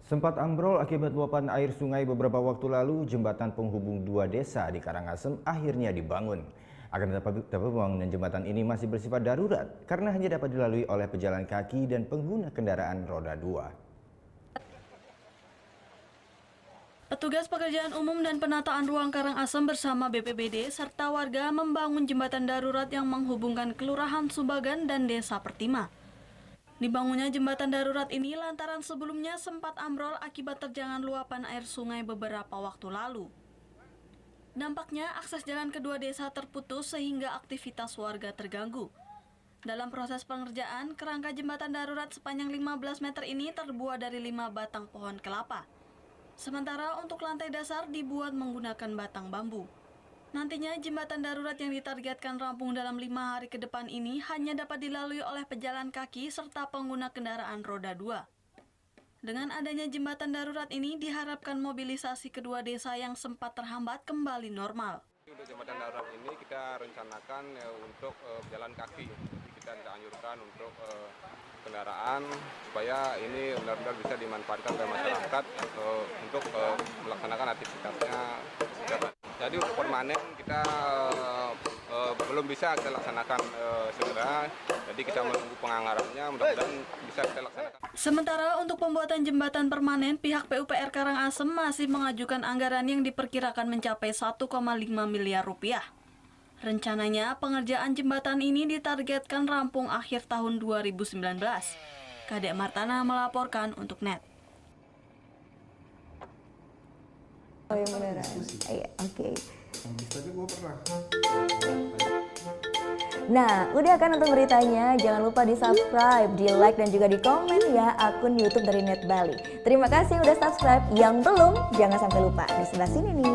Sempat ambrol akibat luapan air sungai beberapa waktu lalu, jembatan penghubung dua desa di Karangasem akhirnya dibangun. Akan tetapi pembangunan jembatan ini masih bersifat darurat karena hanya dapat dilalui oleh pejalan kaki dan pengguna kendaraan roda 2. Petugas Pekerjaan Umum dan Penataan Ruang Karangasem bersama BPBD serta warga membangun jembatan darurat yang menghubungkan Kelurahan Subagan dan Desa Pertima. Dibangunnya jembatan darurat ini lantaran sebelumnya sempat ambrol akibat terjangan luapan air sungai beberapa waktu lalu. Dampaknya akses jalan kedua desa terputus sehingga aktivitas warga terganggu. Dalam proses pengerjaan, kerangka jembatan darurat sepanjang 15 meter ini terbuat dari 5 batang pohon kelapa. Sementara untuk lantai dasar dibuat menggunakan batang bambu. Nantinya jembatan darurat yang ditargetkan rampung dalam 5 hari ke depan ini hanya dapat dilalui oleh pejalan kaki serta pengguna kendaraan roda 2. Dengan adanya jembatan darurat ini diharapkan mobilisasi kedua desa yang sempat terhambat kembali normal. Untuk jembatan darurat ini kita rencanakan untuk pejalan kaki. Kita tidak anjurkan untuk kendaraan supaya ini benar-benar bisa dimanfaatkan oleh masyarakat untuk melaksanakan aktivitasnya. Jadi untuk permanen kita belum bisa kita laksanakan segera, jadi kita menunggu penganggarannya, mudah-mudahan bisa kita laksanakan. Sementara untuk pembuatan jembatan permanen, pihak PUPR Karangasem masih mengajukan anggaran yang diperkirakan mencapai 1,5 miliar rupiah. Rencananya pengerjaan jembatan ini ditargetkan rampung akhir tahun 2019. Kadek Martana melaporkan untuk NET. Oh yang beneran? Iya, oke. Nah, udah kan untuk beritanya? Jangan lupa di subscribe, di like, dan juga di komen ya akun YouTube dari Net Bali. Terima kasih udah subscribe. Yang belum, jangan sampai lupa di sebelah sini nih.